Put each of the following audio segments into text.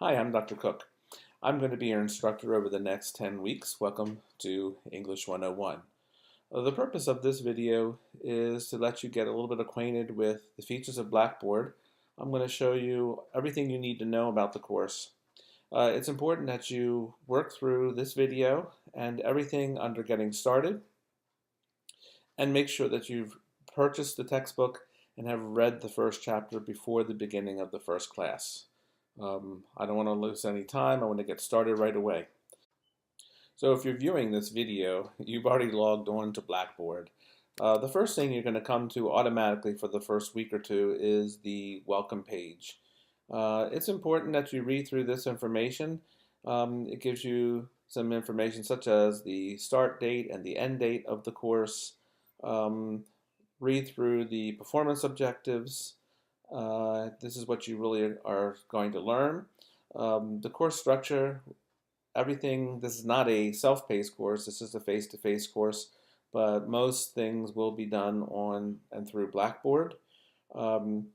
Hi, I'm Dr. Cook. I'm going to be your instructor over the next 10 weeks. Welcome to English 101. The purpose of this video is to let you get a little bit acquainted with the features of Blackboard. I'm going to show you everything you need to know about the course. It's important that you work through this video and everything under Getting Started and make sure that you've purchased the textbook and have read the first chapter before the beginning of the first class. I don't want to lose any time. I want to get started right away. So if you're viewing this video, you've already logged on to Blackboard. The first thing you're going to come to automatically for the first week or two is the welcome page. It's important that you read through this information. It gives you some information such as the start date and the end date of the course. Read through the performance objectives. This is what you really are going to learn. The course structure, everything, this is not a self-paced course, this is a face-to-face course, but most things will be done on and through Blackboard. You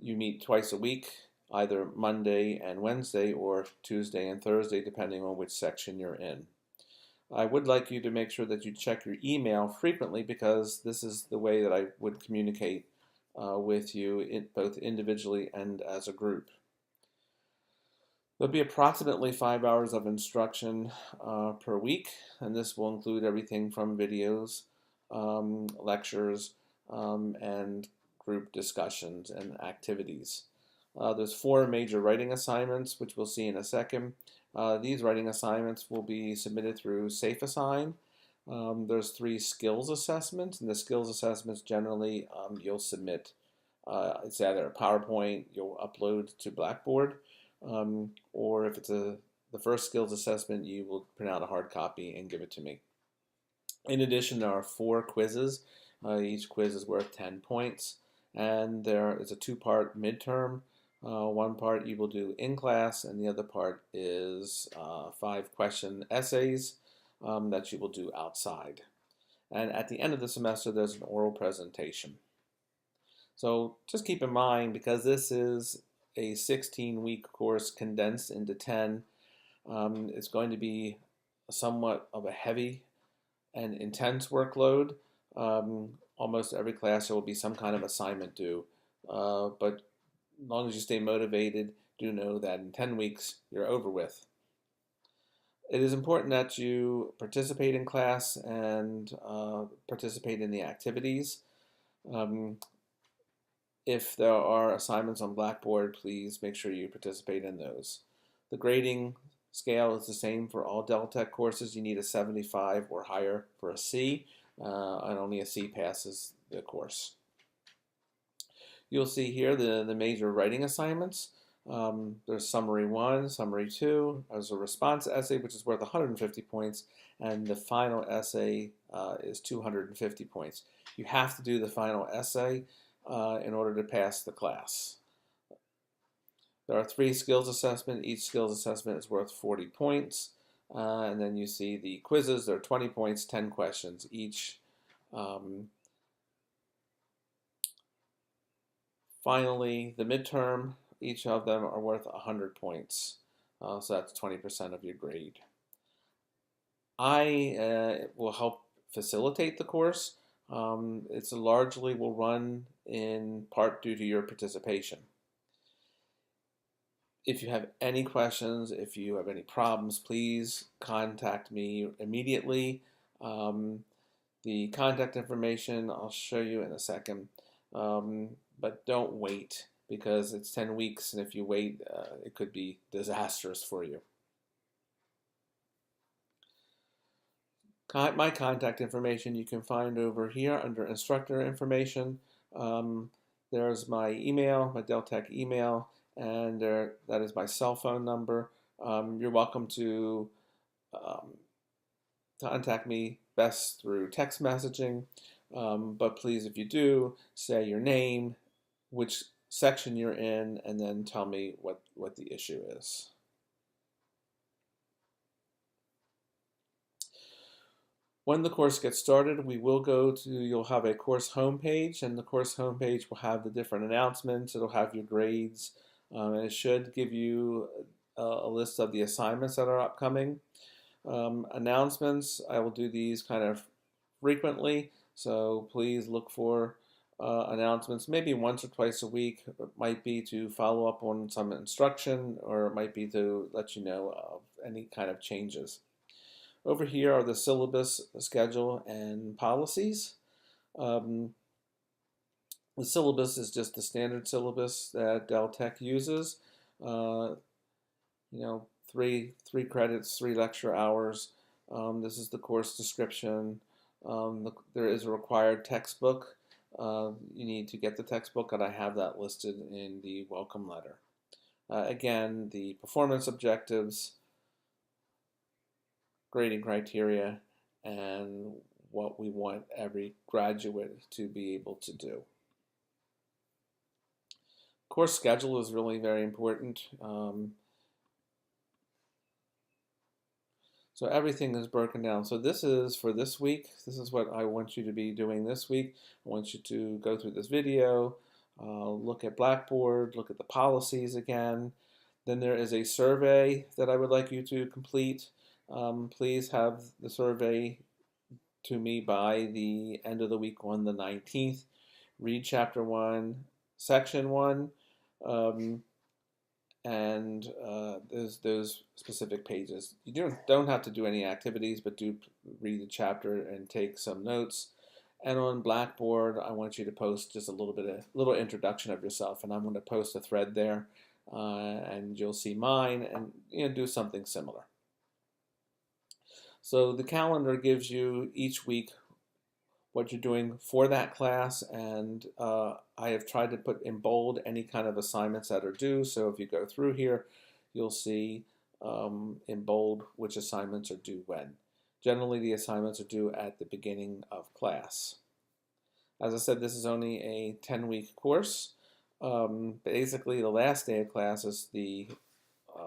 meet twice a week, either Monday and Wednesday or Tuesday and Thursday, depending on which section you're in. I would like you to make sure that you check your email frequently because this is the way that I would communicate with you both individually and as a group. There'll be approximately 5 hours of instruction per week, and this will include everything from videos, lectures, and group discussions and activities. There's 4 major writing assignments, which we'll see in a second. These writing assignments will be submitted through SafeAssign. There's 3 skills assessments, and the skills assessments generally you'll submit. It's either a PowerPoint you'll upload to Blackboard, or if it's the first skills assessment, you will print out a hard copy and give it to me. In addition, there are 4 quizzes. Each quiz is worth 10 points, and there is a 2-part midterm. One part you will do in class, and the other part is 5-question essays that you will do outside. And at the end of the semester, there's an oral presentation. So just keep in mind, because this is a 16-week course condensed into 10, it's going to be somewhat of a heavy and intense workload. Almost every class there will be some kind of assignment due, but as long as you stay motivated, do know that in 10 weeks you're over with. It is important that you participate in class and participate in the activities. If there are assignments on Blackboard, please make sure you participate in those. The grading scale is the same for all Deltec courses. You need a 75 or higher for a C, and only a C passes the course. You'll see here the major writing assignments. There's summary 1, summary 2, there's a response essay which is worth 150 points, and the final essay is 250 points. You have to do the final essay in order to pass the class. There are 3 skills assessments. Each skills assessment is worth 40 points. And then you see the quizzes. They're 20 points, 10 questions each. Finally, the midterm, each of them are worth 100 points. So that's 20% of your grade. I will help facilitate the course. It's largely will run in part due to your participation. If you have any questions, if you have any problems, please contact me immediately. The contact information I'll show you in a second, but don't wait because it's 10 weeks, and if you wait, it could be disastrous for you. My contact information you can find over here under instructor information. There's my email, my Deltec email, and that is my cell phone number. You're welcome to contact me best through text messaging, but please, if you do, say your name, which section you're in, and then tell me what the issue is. When the course gets started, you'll have a course homepage, and the course homepage will have the different announcements. It'll have your grades, and it should give you a list of the assignments that are upcoming. Announcements, I will do these kind of frequently, so please look for announcements maybe once or twice a week. It might be to follow up on some instruction, or it might be to let you know of any kind of changes. Over here are the syllabus, schedule, and policies. The syllabus is just the standard syllabus that Dell Tech uses. You know, three credits, 3 lecture hours. This is the course description. There is a required textbook. You need to get the textbook, and I have that listed in the welcome letter. Again, the performance objectives, grading criteria, and what we want every graduate to be able to do. Course schedule is really very important. So everything is broken down. So this is for this week. This is what I want you to be doing this week. I want you to go through this video, look at Blackboard, look at the policies again. Then there is a survey that I would like you to complete. Please have the survey to me by the end of the week on the 19th. Read Chapter 1, Section 1. And there's those specific pages. You don't have to do any activities, but do read the chapter and take some notes. And on Blackboard, I want you to post just a little introduction of yourself, and I'm going to post a thread there, and you'll see mine, and do something similar. So the calendar gives you each week what you're doing for that class, and I have tried to put in bold any kind of assignments that are due. So if you go through here, you'll see in bold which assignments are due when. Generally, the assignments are due at the beginning of class. As I said, this is only a 10-week course. Basically, the last day of class is the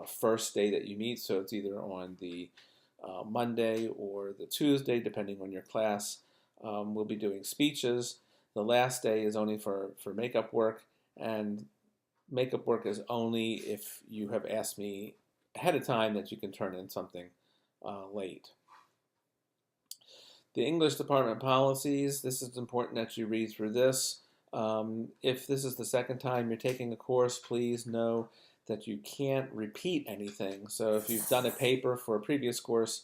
first day that you meet, so it's either on the Monday or the Tuesday, depending on your class. We'll be doing speeches. The last day is only for makeup work, and makeup work is only if you have asked me ahead of time that you can turn in something late. The English department policies, this is important that you read through this. If this is the second time you're taking a course, please know that you can't repeat anything. So if you've done a paper for a previous course,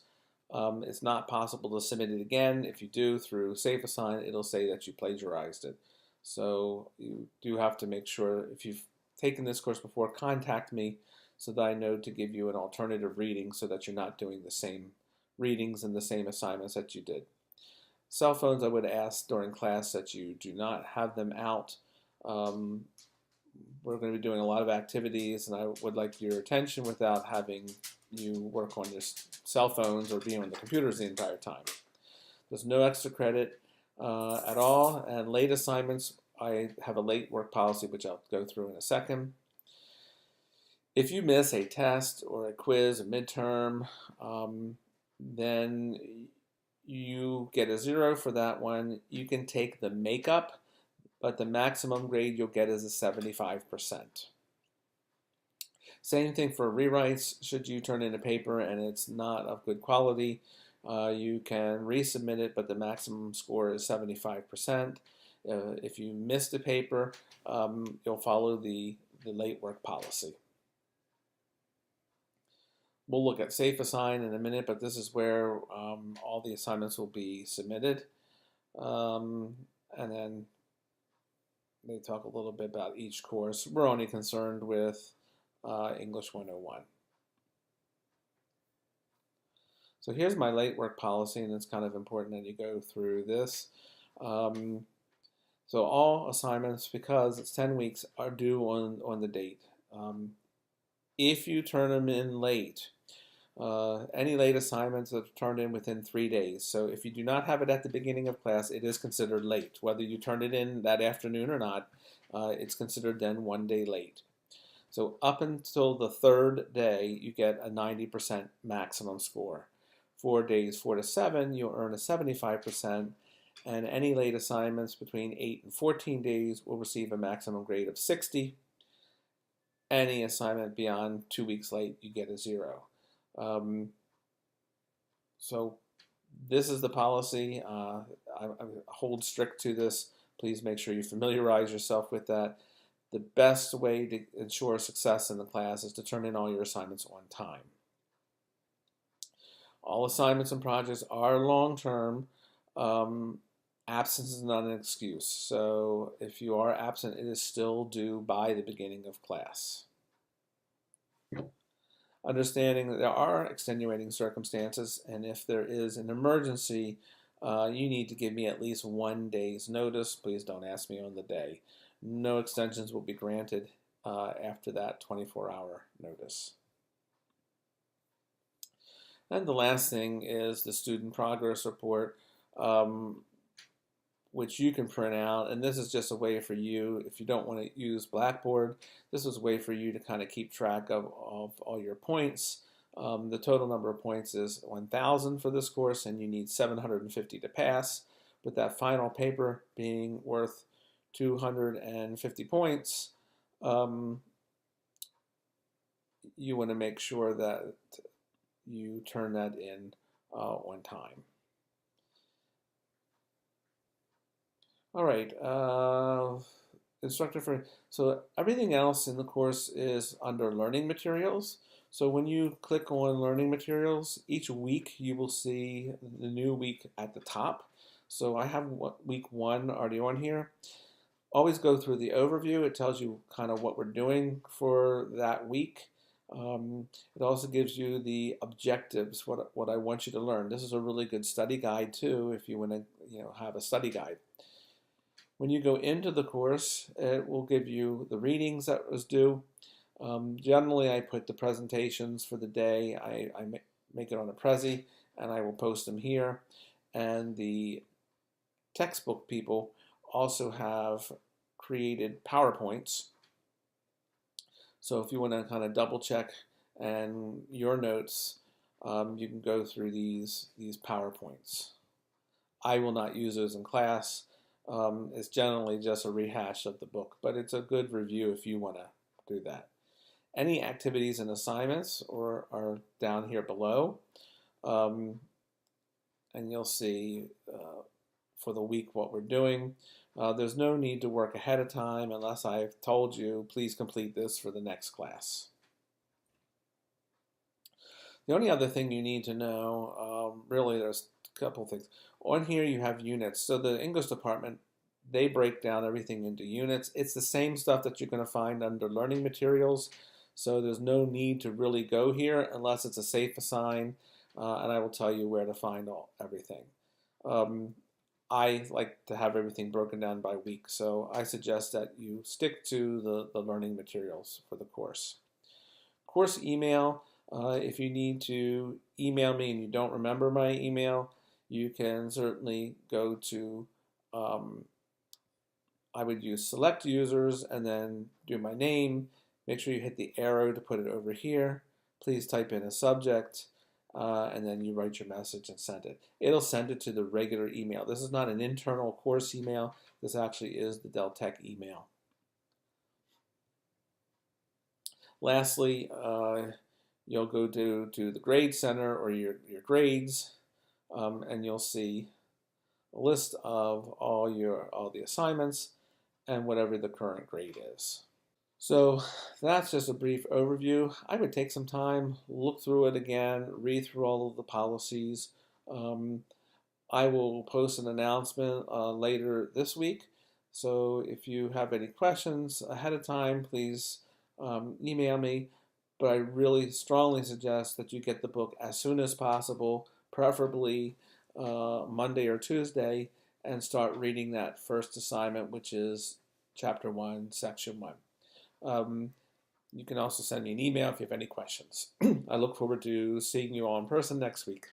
it's not possible to submit it again. If you do through SafeAssign, it'll say that you plagiarized it. So you do have to make sure, if you've taken this course before, contact me so that I know to give you an alternative reading so that you're not doing the same readings and the same assignments that you did. Cell phones, I would ask during class that you do not have them out. We're going to be doing a lot of activities, and I would like your attention without having you work on your cell phones or being on the computers the entire time. There's no extra credit at all, and late assignments, I have a late work policy, which I'll go through in a second. If you miss a test or a quiz, a midterm, then you get a 0 for that one. You can take the makeup, but the maximum grade you'll get is a 75%. Same thing for rewrites. Should you turn in a paper and it's not of good quality, you can resubmit it, but the maximum score is 75%. If you missed a paper, you'll follow the late work policy. We'll look at SafeAssign in a minute, but this is where all the assignments will be submitted. And then they talk a little bit about each course. We're only concerned with English 101. So here's my late work policy, and it's kind of important that you go through this. So all assignments, because it's 10 weeks, are due on the date. If you turn them in late, any late assignments are turned in within 3 days. So if you do not have it at the beginning of class, it is considered late. Whether you turn it in that afternoon or not, it's considered then 1 day late. So up until the 3rd day, you get a 90% maximum score. 4 days, 4 to 7, you'll earn a 75%, and any late assignments between 8 and 14 days will receive a maximum grade of 60. any assignment beyond 2 weeks late, you get a 0. So this is the policy. I hold strict to this. Please make sure you familiarize yourself with that. The best way to ensure success in the class is to turn in all your assignments on time. All assignments and projects are long-term. Absence is not an excuse. So if you are absent, it is still due by the beginning of class. Understanding that there are extenuating circumstances, and if there is an emergency, you need to give me at least 1 day's notice. Please don't ask me on the day. No extensions will be granted after that 24-hour notice. And the last thing is the student progress report, which you can print out. And this is just a way for you, if you don't want to use Blackboard, this is a way for you to kind of keep track of all your points. The total number of points is 1,000 for this course, and you need 750 to pass, with that final paper being worth 250 points. You want to make sure that you turn that in on time. All right, so everything else in the course is under learning materials. So when you click on learning materials, each week you will see the new week at the top. So I have week 1 already on here. Always go through the overview. It tells you kind of what we're doing for that week. It also gives you the objectives, what I want you to learn. This is a really good study guide too, if you want to have a study guide. When you go into the course, it will give you the readings that was due. Generally, I put the presentations for the day. I make it on a Prezi, and I will post them here. And the textbook people also have created PowerPoints. So if you want to kind of double check and your notes, you can go through these PowerPoints. I will not use those in class. It's generally just a rehash of the book, but it's a good review if you want to do that. Any activities and assignments are down here below, and you'll see for the week what we're doing. There's no need to work ahead of time unless I've told you, please complete this for the next class. The only other thing you need to know, really there's a couple things. On here you have units. So the English department, they break down everything into units. It's the same stuff that you're going to find under learning materials. So there's no need to really go here unless it's a safe assign, and I will tell you where to find everything. I like to have everything broken down by week, so I suggest that you stick to the learning materials for the course. Course email, if you need to email me and you don't remember my email, you can certainly go to, I would use select users and then do my name. Make sure you hit the arrow to put it over here. Please type in a subject, and then you write your message and send it. It'll send it to the regular email. This is not an internal course email. This actually is the Del Tech email. Lastly, you'll go to the grade center or your grades, and you'll see a list of all the assignments and whatever the current grade is. So that's just a brief overview. I would take some time, look through it again, read through all of the policies. I will post an announcement later this week. So if you have any questions ahead of time, please email me. But I really strongly suggest that you get the book as soon as possible, preferably Monday or Tuesday, and start reading that first assignment, which is Chapter 1, Section 1. You can also send me an email if you have any questions. I look forward to seeing you all in person next week.